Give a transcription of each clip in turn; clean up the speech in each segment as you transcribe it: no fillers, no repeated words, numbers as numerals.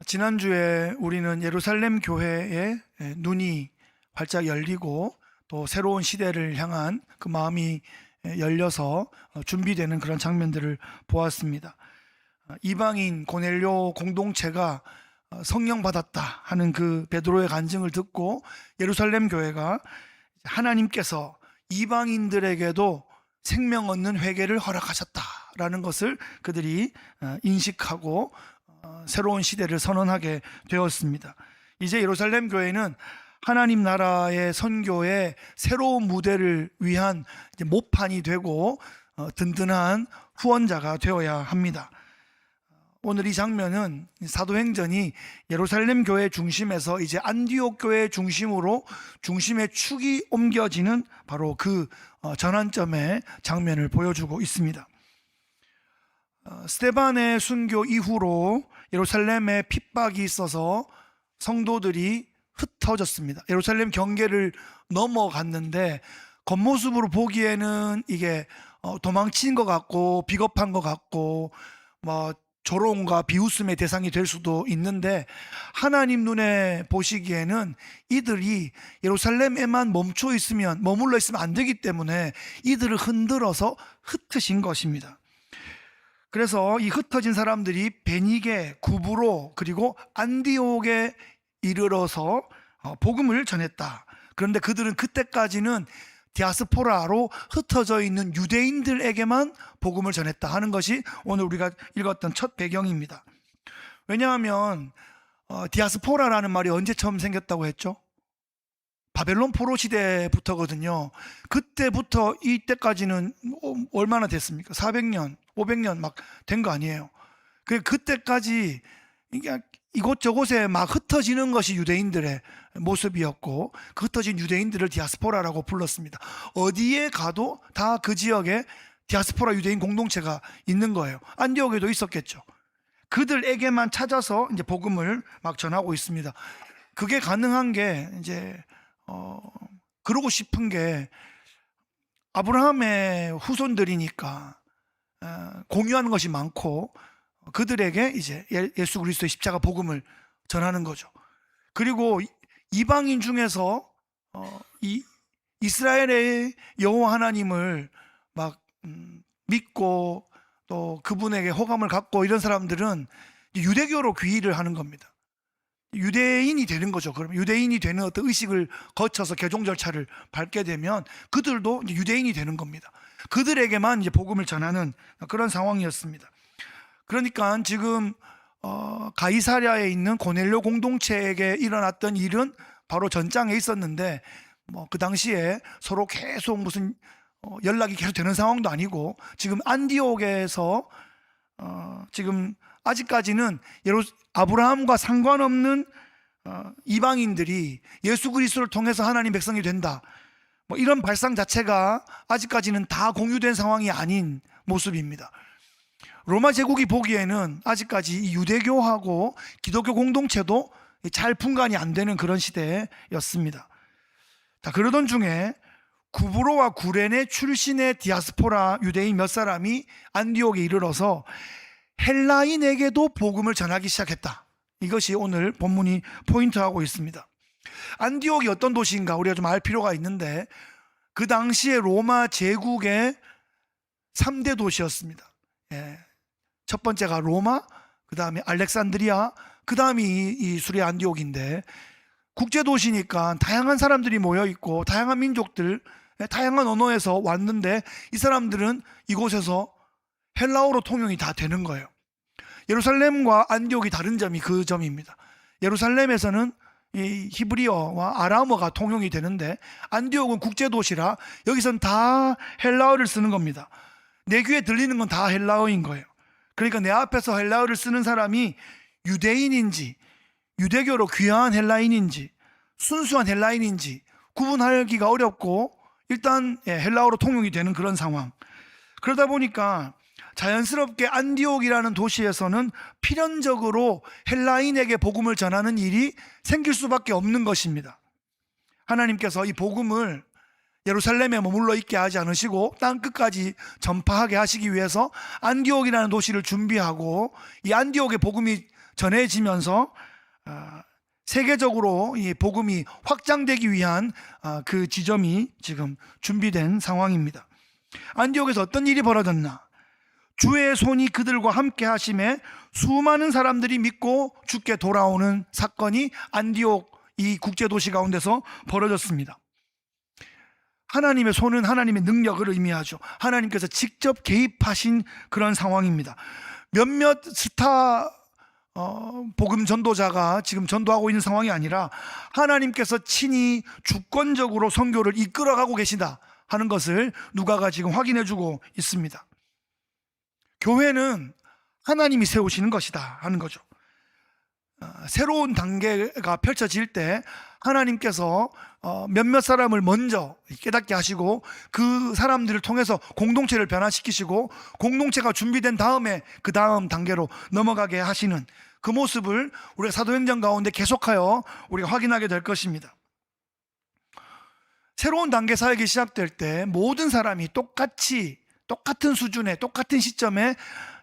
지난주에 우리는 예루살렘 교회의 눈이 활짝 열리고 또 새로운 시대를 향한 그 마음이 열려서 준비되는 그런 장면들을 보았습니다. 이방인 고넬료 공동체가 성령 받았다 하는 그 베드로의 간증을 듣고 예루살렘 교회가 하나님께서 이방인들에게도 생명 얻는 회개를 허락하셨다라는 것을 그들이 인식하고 새로운 시대를 선언하게 되었습니다. 이제 예루살렘 교회는 하나님 나라의 선교의 새로운 무대를 위한 모판이 되고 든든한 후원자가 되어야 합니다. 오늘 이 장면은 사도행전이 예루살렘 교회 중심에서 이제 안디옥 교회 중심으로 중심의 축이 옮겨지는 바로 그 전환점의 장면을 보여주고 있습니다. 스데반의 순교 이후로 예루살렘에 핍박이 있어서 성도들이 흩어졌습니다. 예루살렘 경계를 넘어갔는데 겉모습으로 보기에는 이게 도망친 것 같고 비겁한 것 같고 뭐 조롱과 비웃음의 대상이 될 수도 있는데, 하나님 눈에 보시기에는 이들이 예루살렘에만 머물러 있으면 안 되기 때문에 이들을 흔들어서 흩으신 것입니다. 그래서 이 흩어진 사람들이 베니게, 구브로, 그리고 안디옥에 이르러서 복음을 전했다. 그런데 그들은 그때까지는 디아스포라로 흩어져 있는 유대인들에게만 복음을 전했다 하는 것이 오늘 우리가 읽었던 첫 배경입니다. 왜냐하면 디아스포라라는 말이 언제 처음 생겼다고 했죠? 바벨론 포로 시대부터거든요. 그때부터 이때까지는 얼마나 됐습니까? 400년, 500년 막 된 거 아니에요. 그때까지 이곳저곳에 막 흩어지는 것이 유대인들의 모습이었고, 그 흩어진 유대인들을 디아스포라라고 불렀습니다. 어디에 가도 다 그 지역에 디아스포라 유대인 공동체가 있는 거예요. 안디옥에도 있었겠죠. 그들에게만 찾아서 이제 복음을 막 전하고 있습니다. 그게 가능한 게 이제 그러고 싶은 게 아브라함의 후손들이니까 공유하는 것이 많고 그들에게 이제 예수 그리스도의 십자가 복음을 전하는 거죠. 그리고 이방인 중에서 이스라엘의 여호와 하나님을 막 믿고 또 그분에게 호감을 갖고 이런 사람들은 유대교로 귀의를 하는 겁니다. 유대인이 되는 거죠. 그러면 유대인이 되는 어떤 의식을 거쳐서 개종 절차를 밟게 되면 그들도 유대인이 되는 겁니다. 그들에게만 이제 복음을 전하는 그런 상황이었습니다. 그러니까 지금 가이사랴에 있는 고넬료 공동체에게 일어났던 일은 바로 전장에 있었는데 그 당시에 서로 계속 무슨 연락이 계속 되는 상황도 아니고, 지금 안디옥에서 지금 아직까지는 아브라함과 상관없는 이방인들이 예수 그리스도를 통해서 하나님 백성이 된다, 이런 발상 자체가 아직까지는 다 공유된 상황이 아닌 모습입니다. 로마 제국이 보기에는 아직까지 이 유대교하고 기독교 공동체도 잘 분간이 안 되는 그런 시대였습니다. 그러던 중에 구브로와 구레네 출신의 디아스포라 유대인 몇 사람이 안디옥에 이르러서 헬라인에게도 복음을 전하기 시작했다. 이것이 오늘 본문이 포인트하고 있습니다. 안디옥이 어떤 도시인가 우리가 좀 알 필요가 있는데, 그 당시에 로마 제국의 3대 도시였습니다. 첫 번째가 로마, 그 다음에 알렉산드리아, 그 다음이 이 수레 안디옥인데, 국제도시니까 다양한 사람들이 모여있고 다양한 민족들, 다양한 언어에서 왔는데 이 사람들은 이곳에서 헬라어로 통용이 다 되는 거예요. 예루살렘과 안디옥이 다른 점이 그 점입니다. 예루살렘에서는 이 히브리어와 아람어가 통용이 되는데 안디옥은 국제도시라 여기선 다 헬라어를 쓰는 겁니다. 내 귀에 들리는 건 다 헬라어인 거예요. 그러니까 내 앞에서 헬라어를 쓰는 사람이 유대인인지 유대교로 귀화한 헬라인인지 순수한 헬라인인지 구분하기가 어렵고, 일단 헬라어로 통용이 되는 그런 상황. 그러다 보니까 자연스럽게 안디옥이라는 도시에서는 필연적으로 헬라인에게 복음을 전하는 일이 생길 수밖에 없는 것입니다. 하나님께서 이 복음을 예루살렘에 머물러 있게 하지 않으시고 땅 끝까지 전파하게 하시기 위해서 안디옥이라는 도시를 준비하고 이 안디옥에 복음이 전해지면서 세계적으로 이 복음이 확장되기 위한 그 지점이 지금 준비된 상황입니다. 안디옥에서 어떤 일이 벌어졌나? 주의 손이 그들과 함께 하심에 수많은 사람들이 믿고 주께 돌아오는 사건이 안디옥 이 국제도시 가운데서 벌어졌습니다. 하나님의 손은 하나님의 능력을 의미하죠. 하나님께서 직접 개입하신 그런 상황입니다. 몇몇 스타 복음 전도자가 지금 전도하고 있는 상황이 아니라 하나님께서 친히 주권적으로 선교를 이끌어가고 계시다 하는 것을 누가가 지금 확인해주고 있습니다. 교회는 하나님이 세우시는 것이다 하는 거죠. 새로운 단계가 펼쳐질 때 하나님께서 몇몇 사람을 먼저 깨닫게 하시고 그 사람들을 통해서 공동체를 변화시키시고 공동체가 준비된 다음에 그 다음 단계로 넘어가게 하시는 그 모습을 우리가 사도행전 가운데 계속하여 우리가 확인하게 될 것입니다. 새로운 단계 사역이 시작될 때 모든 사람이 똑같은 수준에 똑같은 시점에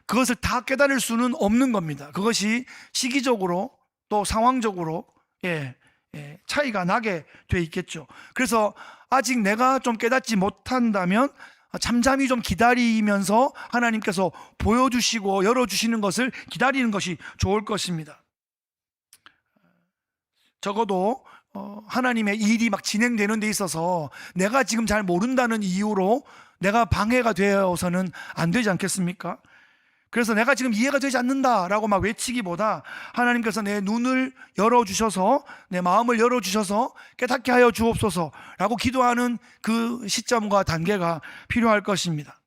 그것을 다 깨달을 수는 없는 겁니다. 그것이 시기적으로 또 상황적으로 차이가 나게 돼 있겠죠. 그래서 아직 내가 좀 깨닫지 못한다면 잠잠히 좀 기다리면서 하나님께서 보여주시고 열어주시는 것을 기다리는 것이 좋을 것입니다. 적어도 하나님의 일이 막 진행되는 데 있어서 내가 지금 잘 모른다는 이유로 내가 방해가 되어서는 안 되지 않겠습니까? 그래서 내가 지금 이해가 되지 않는다라고 막 외치기보다 하나님께서 내 눈을 열어주셔서 내 마음을 열어주셔서 깨닫게 하여 주옵소서라고 기도하는 그 시점과 단계가 필요할 것입니다.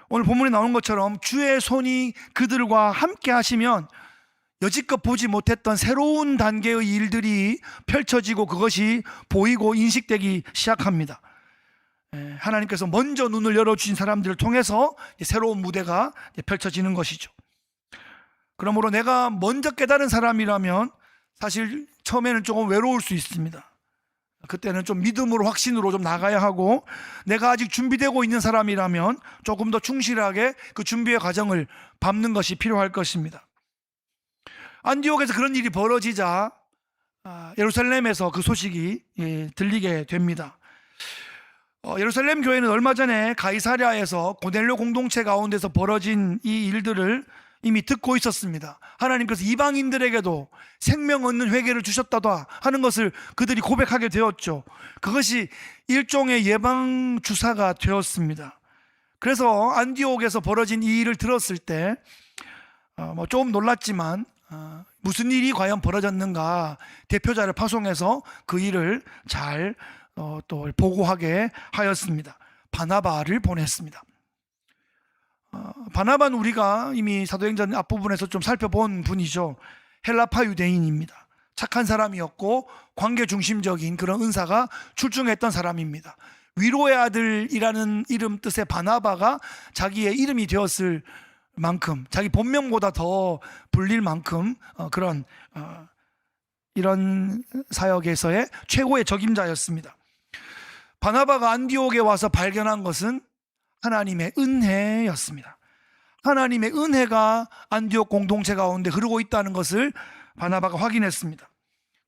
오늘 본문에 나오는 것처럼 주의 손이 그들과 함께 하시면 여지껏 보지 못했던 새로운 단계의 일들이 펼쳐지고 그것이 보이고 인식되기 시작합니다. 하나님께서 먼저 눈을 열어주신 사람들을 통해서 새로운 무대가 펼쳐지는 것이죠. 그러므로 내가 먼저 깨달은 사람이라면 사실 처음에는 조금 외로울 수 있습니다. 그때는 좀 믿음으로 확신으로 좀 나가야 하고, 내가 아직 준비되고 있는 사람이라면 조금 더 충실하게 그 준비의 과정을 밟는 것이 필요할 것입니다. 안디옥에서 그런 일이 벌어지자 예루살렘에서 그 소식이 들리게 됩니다. 예루살렘 교회는 얼마 전에 가이사랴에서 고넬료 공동체 가운데서 벌어진 이 일들을 이미 듣고 있었습니다. 하나님께서 이방인들에게도 생명 얻는 회개를 주셨다다 하는 것을 그들이 고백하게 되었죠. 그것이 일종의 예방 주사가 되었습니다. 그래서 안디옥에서 벌어진 이 일을 들었을 때 좀 놀랐지만 무슨 일이 과연 벌어졌는가 대표자를 파송해서 그 일을 잘 또 보고하게 하였습니다. 바나바를 보냈습니다. 바나바는 우리가 이미 사도행전 앞부분에서 좀 살펴본 분이죠. 헬라파 유대인입니다. 착한 사람이었고 관계 중심적인 그런 은사가 출중했던 사람입니다. 위로의 아들이라는 이름 뜻의 바나바가 자기의 이름이 되었을 만큼, 자기 본명보다 더 불릴 만큼 이런 사역에서의 최고의 적임자였습니다. 바나바가 안디옥에 와서 발견한 것은 하나님의 은혜였습니다. 하나님의 은혜가 안디옥 공동체 가운데 흐르고 있다는 것을 바나바가 확인했습니다.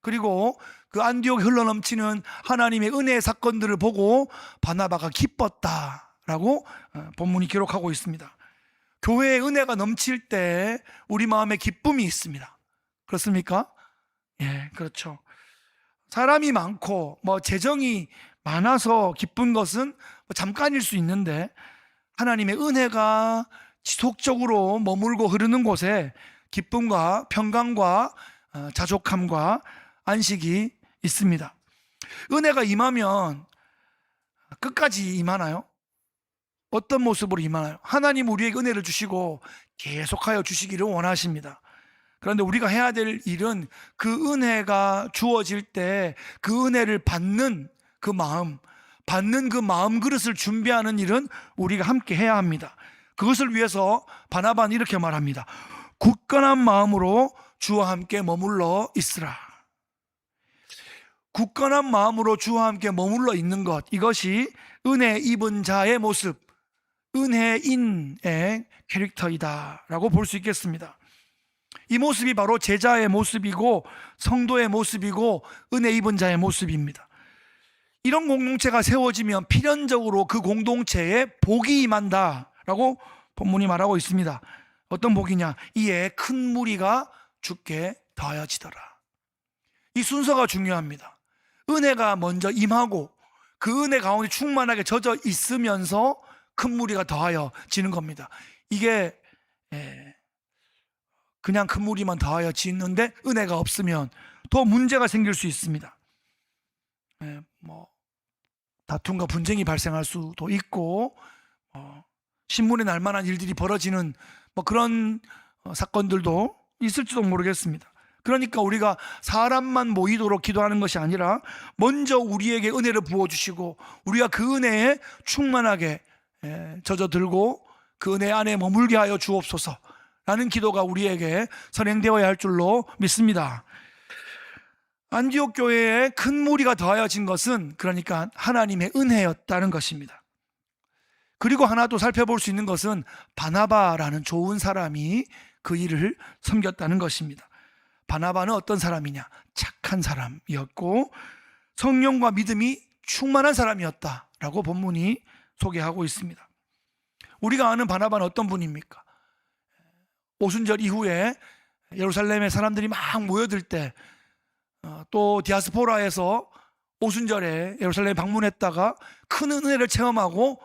그리고 그 안디옥에 흘러넘치는 하나님의 은혜의 사건들을 보고 바나바가 기뻤다라고 본문이 기록하고 있습니다. 교회의 은혜가 넘칠 때 우리 마음에 기쁨이 있습니다. 그렇습니까? 예, 그렇죠. 사람이 많고 재정이 많아서 기쁜 것은 잠깐일 수 있는데, 하나님의 은혜가 지속적으로 머물고 흐르는 곳에 기쁨과 평강과 자족함과 안식이 있습니다. 은혜가 임하면 끝까지 임하나요? 어떤 모습으로 임하나요? 하나님 우리에게 은혜를 주시고 계속하여 주시기를 원하십니다. 그런데 우리가 해야 될 일은 그 은혜가 주어질 때 그 은혜를 받는 그 마음 그릇을 준비하는 일은 우리가 함께 해야 합니다. 그것을 위해서 바나바는 이렇게 말합니다. 굳건한 마음으로 주와 함께 머물러 있으라. 굳건한 마음으로 주와 함께 머물러 있는 것, 이것이 은혜 입은 자의 모습, 은혜인의 캐릭터이다 라고 볼 수 있겠습니다. 이 모습이 바로 제자의 모습이고 성도의 모습이고 은혜 입은 자의 모습입니다. 이런 공동체가 세워지면 필연적으로 그 공동체에 복이 임한다라고 본문이 말하고 있습니다. 어떤 복이냐? 이에 큰 무리가 주께 더하여지더라. 이 순서가 중요합니다. 은혜가 먼저 임하고 그 은혜 가운데 충만하게 젖어 있으면서 큰 무리가 더하여지는 겁니다. 이게 그냥 큰 무리만 더하여지는데 은혜가 없으면 더 문제가 생길 수 있습니다. 다툼과 분쟁이 발생할 수도 있고 신문에 날 만한 일들이 벌어지는 그런 사건들도 있을지도 모르겠습니다. 그러니까 우리가 사람만 모이도록 기도하는 것이 아니라 먼저 우리에게 은혜를 부어주시고 우리가 그 은혜에 충만하게 젖어들고 그 은혜 안에 머물게 하여 주옵소서 라는 기도가 우리에게 선행되어야 할 줄로 믿습니다. 안디옥 교회에 큰 무리가 더하여진 것은 그러니까 하나님의 은혜였다는 것입니다. 그리고 하나 또 살펴볼 수 있는 것은 바나바라는 좋은 사람이 그 일을 섬겼다는 것입니다. 바나바는 어떤 사람이냐? 착한 사람이었고 성령과 믿음이 충만한 사람이었다라고 본문이 소개하고 있습니다. 우리가 아는 바나바는 어떤 분입니까? 오순절 이후에 예루살렘에 사람들이 막 모여들 때 또 디아스포라에서 오순절에 예루살렘에 방문했다가 큰 은혜를 체험하고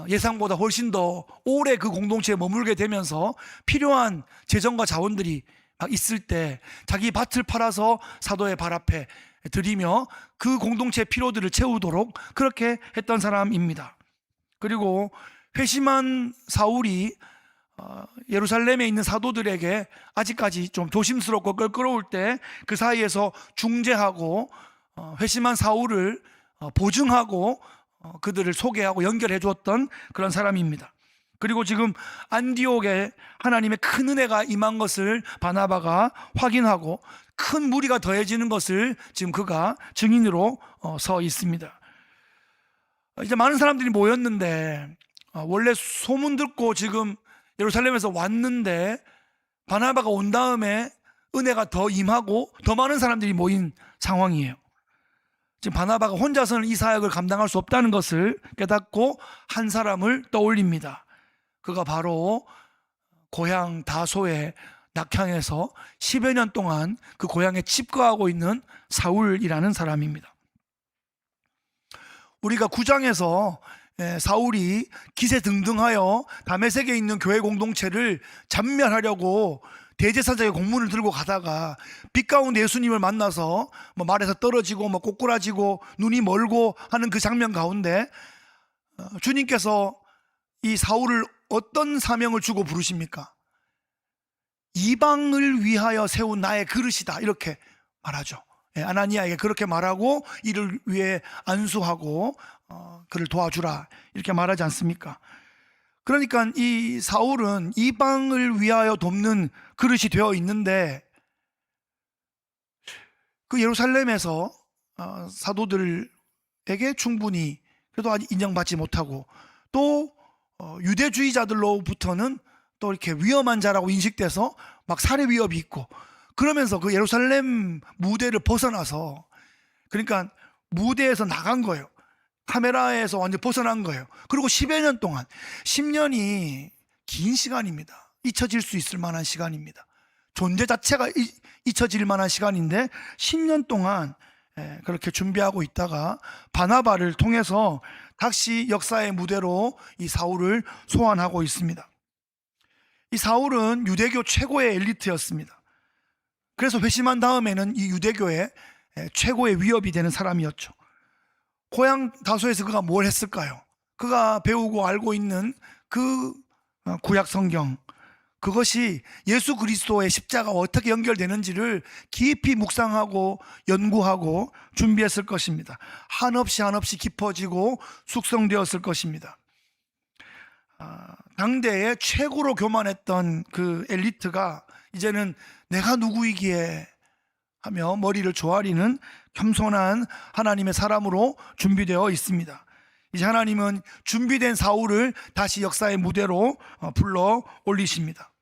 예상보다 훨씬 더 오래 그 공동체에 머물게 되면서 필요한 재정과 자원들이 막 있을 때 자기 밭을 팔아서 사도의 발 앞에 드리며 그 공동체의 필요들을 채우도록 그렇게 했던 사람입니다. 그리고 회심한 사울이 예루살렘에 있는 사도들에게 아직까지 좀 조심스럽고 껄끄러울 때 그 사이에서 중재하고 회심한 사울을 보증하고 그들을 소개하고 연결해 주었던 그런 사람입니다. 그리고 지금 안디옥에 하나님의 큰 은혜가 임한 것을 바나바가 확인하고 큰 무리가 더해지는 것을 지금 그가 증인으로 서 있습니다. 이제 많은 사람들이 모였는데 원래 소문 듣고 지금 예루살렘에서 왔는데 바나바가 온 다음에 은혜가 더 임하고 더 많은 사람들이 모인 상황이에요. 지금 바나바가 혼자서는 이 사역을 감당할 수 없다는 것을 깨닫고 한 사람을 떠올립니다. 그가 바로 고향 다소의 낙향에서 10여 년 동안 그 고향에 칩거하고 있는 사울이라는 사람입니다. 우리가 9장에서 사울이 기세등등하여 다메섹에 있는 교회 공동체를 잔멸하려고 대제사장의 공문을 들고 가다가 빛 가운데 예수님을 만나서 말에서 떨어지고 꼬꾸라지고 눈이 멀고 하는 그 장면 가운데 주님께서 이 사울을 어떤 사명을 주고 부르십니까? 이방을 위하여 세운 나의 그릇이다 이렇게 말하죠. 아나니아에게 그렇게 말하고 이를 위해 안수하고 그를 도와주라 이렇게 말하지 않습니까? 그러니까 이 사울은 이방을 위하여 돕는 그릇이 되어 있는데 그 예루살렘에서 사도들에게 충분히 그래도 아직 인정받지 못하고 또 유대주의자들로부터는 또 이렇게 위험한 자라고 인식돼서 막 살해 위협이 있고 그러면서 그 예루살렘 무대를 벗어나서 그러니까 무대에서 나간 거예요. 카메라에서 완전 벗어난 거예요. 그리고 10여 년 동안 10년이 긴 시간입니다. 잊혀질 수 있을 만한 시간입니다. 존재 자체가 잊혀질 만한 시간인데 10년 동안 그렇게 준비하고 있다가 바나바를 통해서 다시 역사의 무대로 이 사울을 소환하고 있습니다. 이 사울은 유대교 최고의 엘리트였습니다. 그래서 회심한 다음에는 이 유대교의 최고의 위협이 되는 사람이었죠. 고향 다소에서 그가 뭘 했을까요? 그가 배우고 알고 있는 그 구약 성경, 그것이 예수 그리스도의 십자가와 어떻게 연결되는지를 깊이 묵상하고 연구하고 준비했을 것입니다. 한없이 깊어지고 숙성되었을 것입니다. 당대에 최고로 교만했던 그 엘리트가 이제는 내가 누구이기에 하며 머리를 조아리는 겸손한 하나님의 사람으로 준비되어 있습니다. 이제 하나님은 준비된 사울을 다시 역사의 무대로 불러 올리십니다.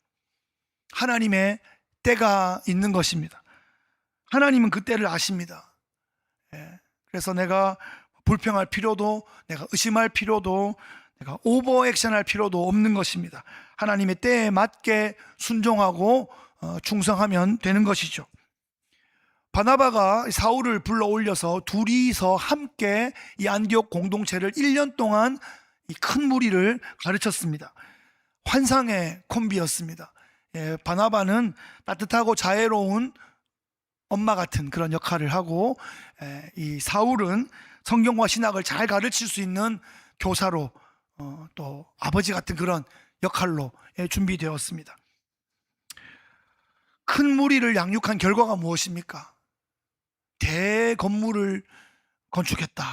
하나님의 때가 있는 것입니다. 하나님은 그 때를 아십니다. 그래서 내가 불평할 필요도, 내가 의심할 필요도, 내가 오버액션할 필요도 없는 것입니다. 하나님의 때에 맞게 순종하고 충성하면 되는 것이죠. 바나바가 사울을 불러 올려서 둘이서 함께 이 안디옥 공동체를 1년 동안 이 큰 무리를 가르쳤습니다. 환상의 콤비였습니다. 바나바는 따뜻하고 자애로운 엄마 같은 그런 역할을 하고, 이 사울은 성경과 신학을 잘 가르칠 수 있는 교사로, 또 아버지 같은 그런 역할로 준비되었습니다. 큰 무리를 양육한 결과가 무엇입니까? 대건물을 건축했다,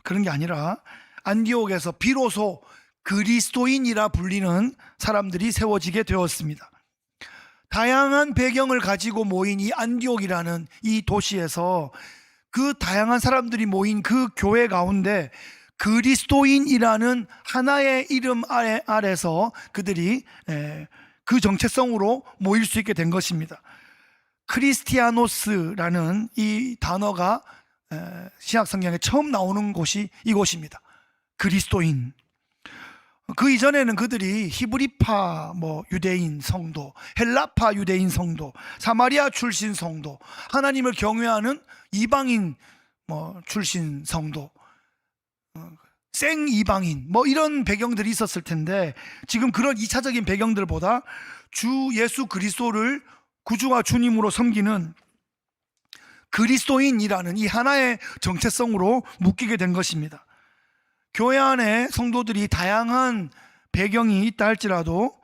그런 게 아니라 안디옥에서 비로소 그리스도인이라 불리는 사람들이 세워지게 되었습니다. 다양한 배경을 가지고 모인 이 안디옥이라는 이 도시에서 그 다양한 사람들이 모인 그 교회 가운데 그리스도인이라는 하나의 이름 아래서 그들이 그 정체성으로 모일 수 있게 된 것입니다. 크리스티아노스라는 이 단어가 신약 성경에 처음 나오는 곳이 이곳입니다. 그리스도인. 그 이전에는 그들이 히브리파 유대인 성도, 헬라파 유대인 성도, 사마리아 출신 성도, 하나님을 경외하는 이방인 출신 성도, 생 이방인 이런 배경들이 있었을 텐데, 지금 그런 2차적인 배경들보다 주 예수 그리스도를 구주와 주님으로 섬기는 그리스도인이라는 이 하나의 정체성으로 묶이게 된 것입니다. 교회 안에 성도들이 다양한 배경이 있다 할지라도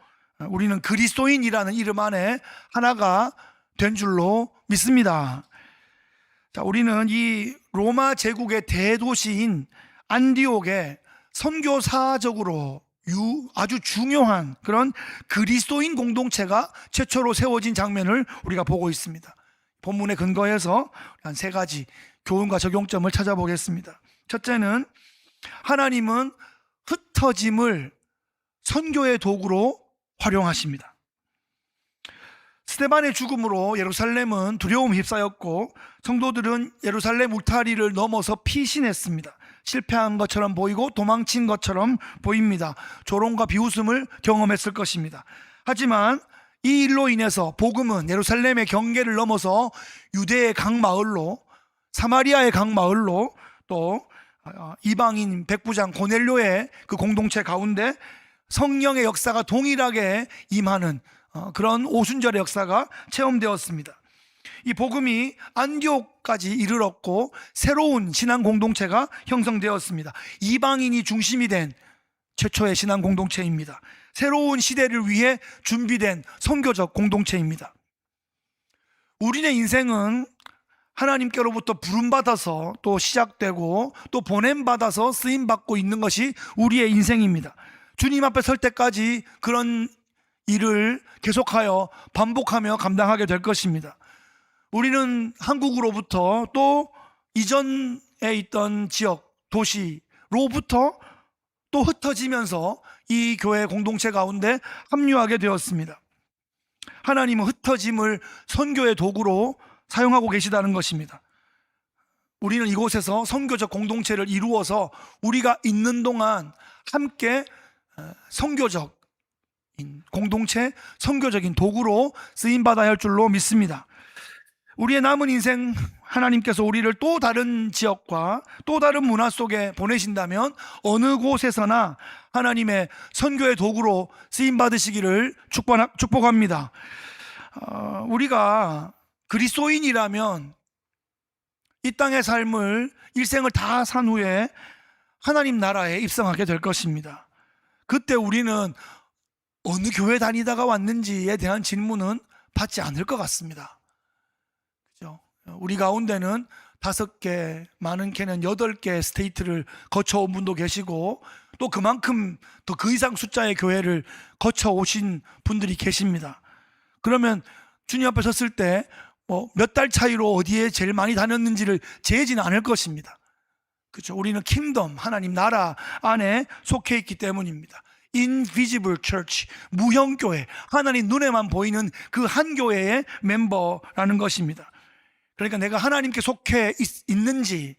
우리는 그리스도인이라는 이름 안에 하나가 된 줄로 믿습니다. 자, 우리는 이 로마 제국의 대도시인 안디옥에 선교사적으로 아주 중요한 그런 그리스도인 공동체가 최초로 세워진 장면을 우리가 보고 있습니다. 본문에 근거해서 한 3가지 교훈과 적용점을 찾아보겠습니다. 첫째는, 하나님은 흩어짐을 선교의 도구로 활용하십니다. 스데반의 죽음으로 예루살렘은 두려움에 휩싸였고, 성도들은 예루살렘 울타리를 넘어서 피신했습니다. 실패한 것처럼 보이고 도망친 것처럼 보입니다. 조롱과 비웃음을 경험했을 것입니다. 하지만 이 일로 인해서 복음은 예루살렘의 경계를 넘어서 유대의 각 마을로, 사마리아의 각 마을로, 또 이방인 백부장 고넬료의 그 공동체 가운데 성령의 역사가 동일하게 임하는 그런 오순절의 역사가 체험되었습니다. 이 복음이 안디옥까지 이르렀고 새로운 신앙 공동체가 형성되었습니다. 이방인이 중심이 된 최초의 신앙 공동체입니다. 새로운 시대를 위해 준비된 선교적 공동체입니다. 우리의 인생은 하나님께로부터 부름받아서 또 시작되고 또 보냄받아서 쓰임받고 있는 것이 우리의 인생입니다. 주님 앞에 설 때까지 그런 일을 계속하여 반복하며 감당하게 될 것입니다. 우리는 한국으로부터 또 이전에 있던 지역, 도시로부터 또 흩어지면서 이 교회 공동체 가운데 합류하게 되었습니다. 하나님은 흩어짐을 선교의 도구로 사용하고 계시다는 것입니다. 우리는 이곳에서 선교적 공동체를 이루어서 우리가 있는 동안 함께 선교적인 공동체, 선교적인 도구로 쓰임받아야 할 줄로 믿습니다. 우리의 남은 인생, 하나님께서 우리를 또 다른 지역과 또 다른 문화 속에 보내신다면 어느 곳에서나 하나님의 선교의 도구로 쓰임받으시기를 축복합니다. 우리가 그리스도인이라면 이 땅의 삶을, 일생을 다 산 후에 하나님 나라에 입성하게 될 것입니다. 그때 우리는 어느 교회 다니다가 왔는지에 대한 질문은 받지 않을 것 같습니다. 그죠? 우리 가운데는 5개, 많은 캐는 8개 스테이트를 거쳐온 분도 계시고, 또 그만큼 더 그 이상 숫자의 교회를 거쳐오신 분들이 계십니다. 그러면 주님 앞에 섰을 때 몇 달 차이로 어디에 제일 많이 다녔는지를 재지는 않을 것입니다. 그렇죠? 우리는 킹덤, 하나님 나라 안에 속해 있기 때문입니다. invisible church, 무형교회, 하나님 눈에만 보이는 그 한 교회의 멤버라는 것입니다. 그러니까 내가 하나님께 속해 있는지,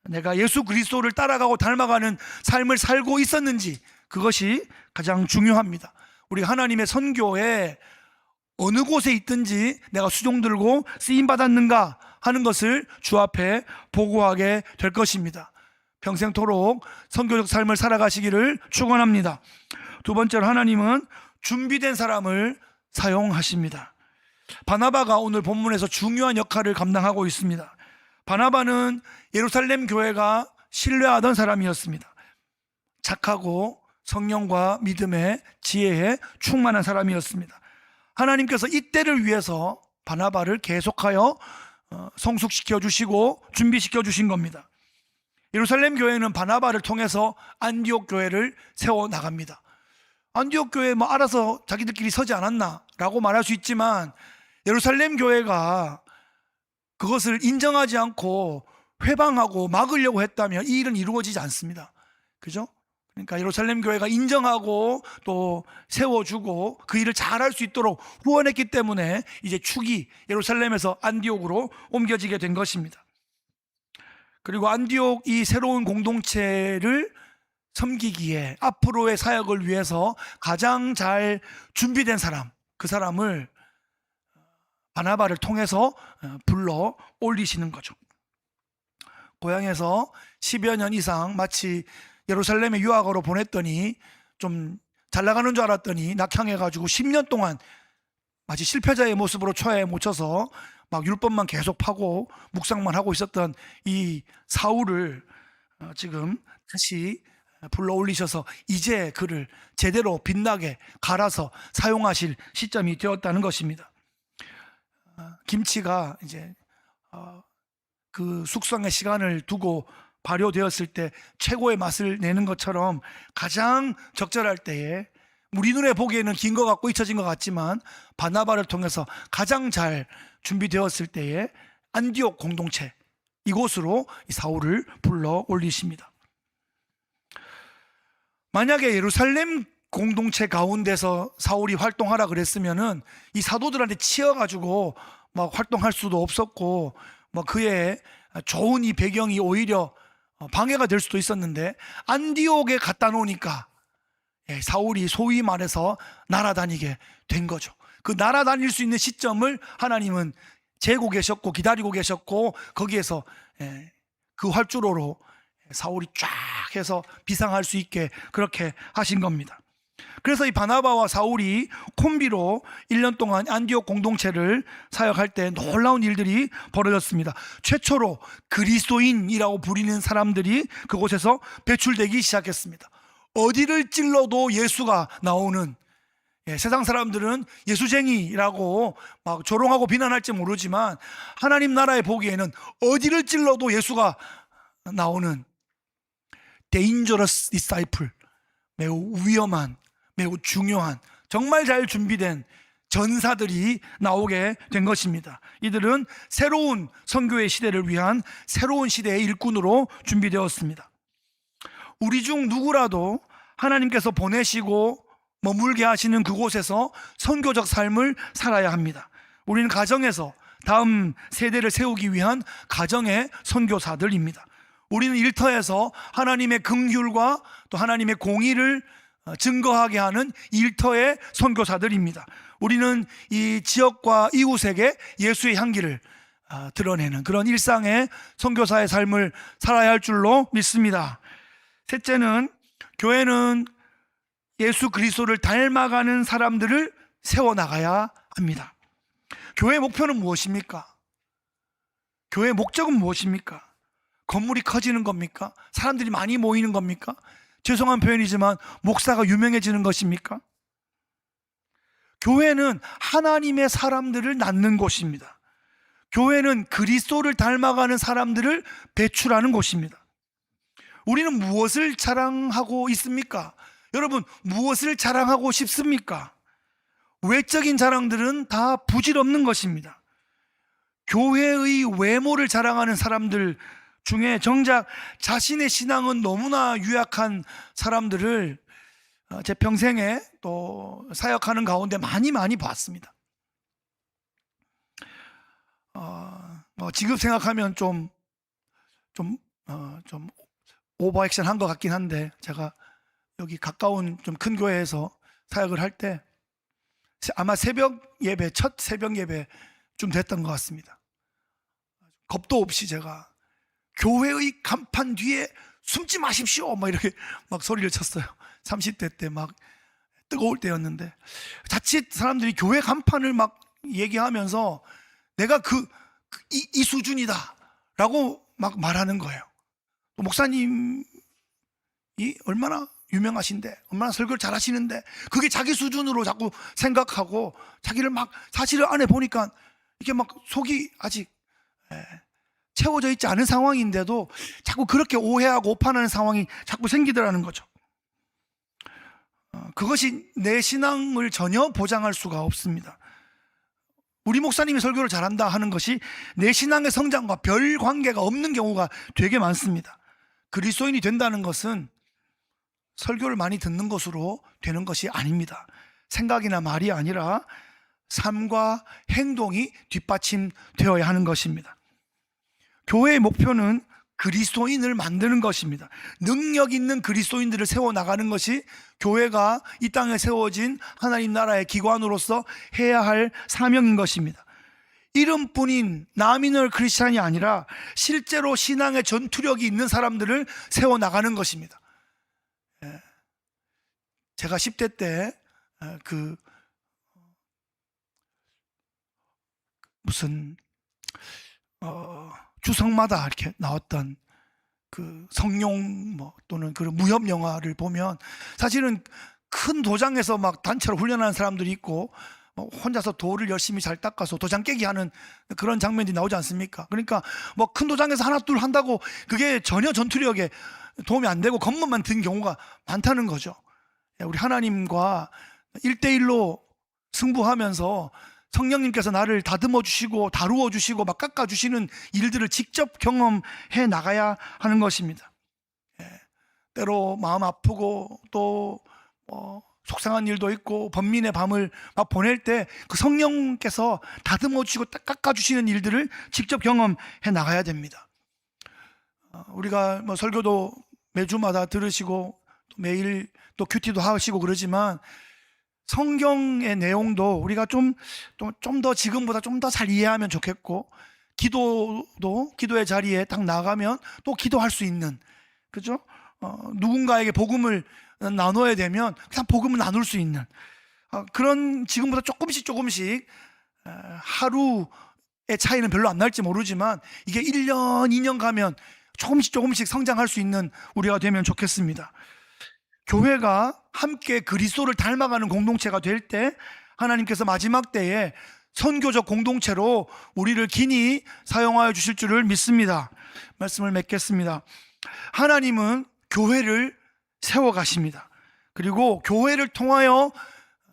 내가 예수 그리스도를 따라가고 닮아가는 삶을 살고 있었는지, 그것이 가장 중요합니다. 우리 하나님의 선교에 어느 곳에 있든지 내가 수종 들고 쓰임 받았는가 하는 것을 주 앞에 보고하게 될 것입니다. 평생토록 선교적 삶을 살아가시기를 축원합니다. 두 번째로 하나님은 준비된 사람을 사용하십니다. 바나바가 오늘 본문에서 중요한 역할을 감당하고 있습니다. 바나바는 예루살렘 교회가 신뢰하던 사람이었습니다. 착하고 성령과 믿음의 지혜에 충만한 사람이었습니다. 하나님께서 이 때를 위해서 바나바를 계속하여 성숙시켜 주시고 준비시켜 주신 겁니다. 예루살렘 교회는 바나바를 통해서 안디옥 교회를 세워 나갑니다. 안디옥 교회 뭐 알아서 자기들끼리 서지 않았나 라고 말할 수 있지만, 예루살렘 교회가 그것을 인정하지 않고 회방하고 막으려고 했다면 이 일은 이루어지지 않습니다. 그죠? 그러니까 예루살렘 교회가 인정하고 또 세워주고 그 일을 잘할 수 있도록 후원했기 때문에 이제 축이 예루살렘에서 안디옥으로 옮겨지게 된 것입니다. 그리고 안디옥 이 새로운 공동체를 섬기기에 앞으로의 사역을 위해서 가장 잘 준비된 사람, 그 사람을 바나바를 통해서 불러 올리시는 거죠. 고향에서 10여 년 이상 마치 예루살렘에 유학으로 보냈더니 좀 잘 나가는 줄 알았더니 낙향해가지고 10년 동안 마치 실패자의 모습으로 초야에 묻혀서 막 율법만 계속 파고 묵상만 하고 있었던 이 사울을 지금 다시 불러 올리셔서 이제 그를 제대로 빛나게 갈아서 사용하실 시점이 되었다는 것입니다. 김치가 이제 그 숙성의 시간을 두고 발효되었을 때 최고의 맛을 내는 것처럼 가장 적절할 때에 우리 눈에 보기에는 긴 것 같고 잊혀진 것 같지만 바나바를 통해서 가장 잘 준비되었을 때에 안디옥 공동체, 이곳으로 이 사울을 불러 올리십니다. 만약에 예루살렘 공동체 가운데서 사울이 활동하라 그랬으면은 이 사도들한테 치여가지고 막 활동할 수도 없었고 뭐 그의 좋은 이 배경이 오히려 방해가 될 수도 있었는데, 안디옥에 갖다 놓으니까 사울이 소위 말해서 날아다니게 된 거죠. 그 날아다닐 수 있는 시점을 하나님은 재고 계셨고 기다리고 계셨고, 거기에서 그 활주로로 사울이 쫙 해서 비상할 수 있게 그렇게 하신 겁니다. 그래서 이 바나바와 사울이 콤비로 1년 동안 안디옥 공동체를 사역할 때 놀라운 일들이 벌어졌습니다. 최초로 그리스도인이라고 부리는 사람들이 그곳에서 배출되기 시작했습니다. 어디를 찔러도 예수가 나오는, 세상 사람들은 예수쟁이라고 막 조롱하고 비난할지 모르지만 하나님 나라에 보기에는 어디를 찔러도 예수가 나오는 dangerous disciple, 매우 위험한, 매우 중요한, 정말 잘 준비된 전사들이 나오게 된 것입니다. 이들은 새로운 선교의 시대를 위한 새로운 시대의 일꾼으로 준비되었습니다. 우리 중 누구라도 하나님께서 보내시고 머물게 하시는 그곳에서 선교적 삶을 살아야 합니다. 우리는 가정에서 다음 세대를 세우기 위한 가정의 선교사들입니다. 우리는 일터에서 하나님의 긍휼과 또 하나님의 공의를 증거하게 하는 일터의 선교사들입니다. 우리는 이 지역과 이웃에게 예수의 향기를 드러내는 그런 일상의 선교사의 삶을 살아야 할 줄로 믿습니다. 셋째는, 교회는 예수 그리스도를 닮아가는 사람들을 세워나가야 합니다. 교회의 목표는 무엇입니까? 교회의 목적은 무엇입니까? 건물이 커지는 겁니까? 사람들이 많이 모이는 겁니까? 죄송한 표현이지만 목사가 유명해지는 것입니까? 교회는 하나님의 사람들을 낳는 곳입니다. 교회는 그리스도를 닮아가는 사람들을 배출하는 곳입니다. 우리는 무엇을 자랑하고 있습니까? 여러분, 무엇을 자랑하고 싶습니까? 외적인 자랑들은 다 부질없는 것입니다. 교회의 외모를 자랑하는 사람들 중에 정작 자신의 신앙은 너무나 유약한 사람들을 제 평생에 또 사역하는 가운데 많이 봤습니다. 지금 생각하면 좀 오버액션 한 것 같긴 한데, 제가 여기 가까운 좀 큰 교회에서 사역을 할 때 아마 첫 새벽 예배쯤 됐던 것 같습니다. 겁도 없이 제가 교회의 간판 뒤에 숨지 마십시오 막 이렇게 막 소리를 쳤어요. 30대 때 막 뜨거울 때였는데, 자칫 사람들이 교회 간판을 막 얘기하면서 내가 이 수준이다 라고 막 말하는 거예요. 목사님이 얼마나 유명하신데, 얼마나 설교를 잘 하시는데, 그게 자기 수준으로 자꾸 생각하고, 자기를 막 사실을 안에 보니까 이게 막 속이 아직 채워져 있지 않은 상황인데도 자꾸 그렇게 오해하고 오판하는 상황이 자꾸 생기더라는 거죠. 그것이 내 신앙을 전혀 보장할 수가 없습니다. 우리 목사님이 설교를 잘한다 하는 것이 내 신앙의 성장과 별 관계가 없는 경우가 되게 많습니다. 그리스도인이 된다는 것은 설교를 많이 듣는 것으로 되는 것이 아닙니다. 생각이나 말이 아니라 삶과 행동이 뒷받침되어야 하는 것입니다. 교회의 목표는 그리스도인을 만드는 것입니다. 능력 있는 그리스도인들을 세워나가는 것이 교회가 이 땅에 세워진 하나님 나라의 기관으로서 해야 할 사명인 것입니다. 이름뿐인 나미널 크리스찬이 아니라 실제로 신앙의 전투력이 있는 사람들을 세워나가는 것입니다. 제가 10대 때 주성마다 이렇게 나왔던 그 성룡 또는 그런 무협 영화를 보면, 사실은 큰 도장에서 막 단체로 훈련하는 사람들이 있고 혼자서 돌을 열심히 잘 닦아서 도장 깨기 하는 그런 장면들이 나오지 않습니까? 그러니까 큰 도장에서 하나 둘 한다고 그게 전혀 전투력에 도움이 안 되고 겉멋만 든 경우가 많다는 거죠. 우리 하나님과 1대1로 승부하면서 성령님께서 나를 다듬어 주시고 다루어 주시고 막 깎아 주시는 일들을 직접 경험해 나가야 하는 것입니다. 때로 마음 아프고 또 속상한 일도 있고 번민의 밤을 막 보낼 때 그 성령께서 다듬어 주시고 깎아 주시는 일들을 직접 경험해 나가야 됩니다. 우리가 설교도 매주마다 들으시고 매일 또 큐티도 하시고 그러지만, 성경의 내용도 우리가 좀 더 지금보다 좀 더 잘 이해하면 좋겠고, 기도의 자리에 딱 나가면 또 기도할 수 있는, 그죠? 누군가에게 복음을 나눠야 되면 그냥 복음을 나눌 수 있는 그런, 지금보다 조금씩 하루의 차이는 별로 안 날지 모르지만 이게 1년, 2년 가면 조금씩 성장할 수 있는 우리가 되면 좋겠습니다. 교회가 함께 그리스도를 닮아가는 공동체가 될 때 하나님께서 마지막 때에 선교적 공동체로 우리를 긴히 사용하여 주실 줄을 믿습니다. 말씀을 맺겠습니다. 하나님은 교회를 세워가십니다. 그리고 교회를 통하여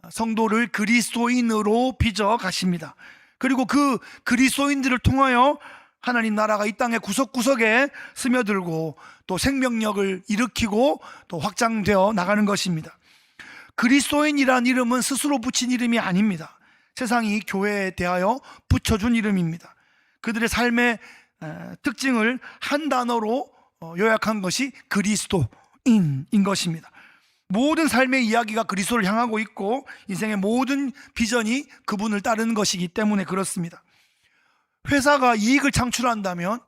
성도를 그리스도인으로 빚어 가십니다. 그리고 그 그리스도인들을 통하여 하나님 나라가 이 땅의 구석구석에 스며들고 또 생명력을 일으키고 또 확장되어 나가는 것입니다. 그리스도인이란 이름은 스스로 붙인 이름이 아닙니다. 세상이 교회에 대하여 붙여준 이름입니다. 그들의 삶의 특징을 한 단어로 요약한 것이 그리스도인인 것입니다. 모든 삶의 이야기가 그리스도를 향하고 있고 인생의 모든 비전이 그분을 따르는 것이기 때문에 그렇습니다. 회사가 이익을 창출한다면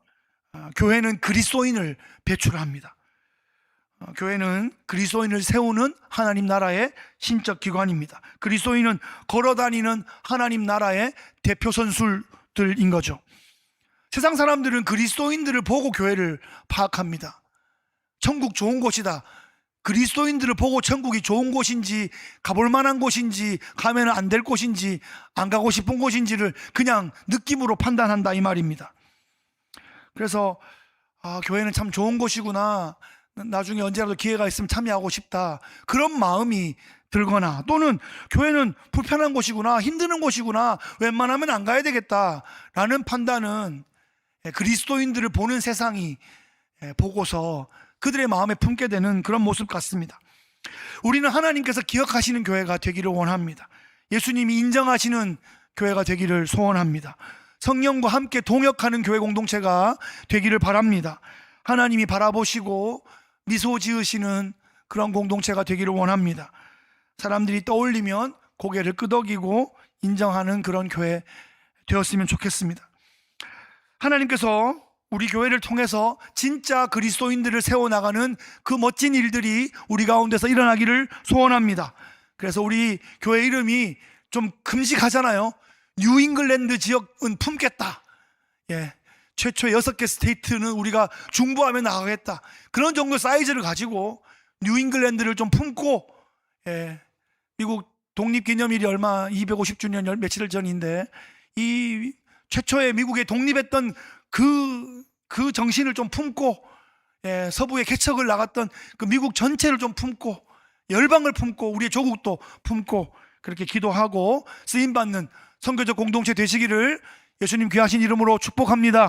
교회는 그리스도인을 배출합니다. 교회는 그리스도인을 세우는 하나님 나라의 신적 기관입니다. 그리스도인은 걸어다니는 하나님 나라의 대표 선술들인 거죠. 세상 사람들은 그리스도인들을 보고 교회를 파악합니다. 천국 좋은 곳이다. 그리스도인들을 보고 천국이 좋은 곳인지, 가볼 만한 곳인지, 가면 안 될 곳인지, 안 가고 싶은 곳인지를 그냥 느낌으로 판단한다, 이 말입니다. 그래서 교회는 참 좋은 곳이구나, 나중에 언제라도 기회가 있으면 참여하고 싶다, 그런 마음이 들거나, 또는 교회는 불편한 곳이구나, 힘드는 곳이구나, 웬만하면 안 가야 되겠다라는 판단은 그리스도인들을 보는 세상이 보고서 그들의 마음에 품게 되는 그런 모습 같습니다. 우리는 하나님께서 기억하시는 교회가 되기를 원합니다. 예수님이 인정하시는 교회가 되기를 소원합니다. 성령과 함께 동역하는 교회 공동체가 되기를 바랍니다. 하나님이 바라보시고 미소 지으시는 그런 공동체가 되기를 원합니다. 사람들이 떠올리면 고개를 끄덕이고 인정하는 그런 교회 되었으면 좋겠습니다. 하나님께서 우리 교회를 통해서 진짜 그리스도인들을 세워나가는 그 멋진 일들이 우리 가운데서 일어나기를 소원합니다. 그래서 우리 교회 이름이 좀 금식하잖아요. 뉴잉글랜드 지역은 품겠다. 최초 6개 스테이트는 우리가 중부하며 나가겠다. 그런 정도 사이즈를 가지고 뉴잉글랜드를 좀 품고, 미국 독립기념일이 250주년 며칠 전인데, 이 최초의 미국에 독립했던 그 정신을 좀 품고, 서부의 개척을 나갔던 그 미국 전체를 좀 품고, 열방을 품고, 우리의 조국도 품고, 그렇게 기도하고 쓰임받는 선교적 공동체 되시기를 예수님 귀하신 이름으로 축복합니다.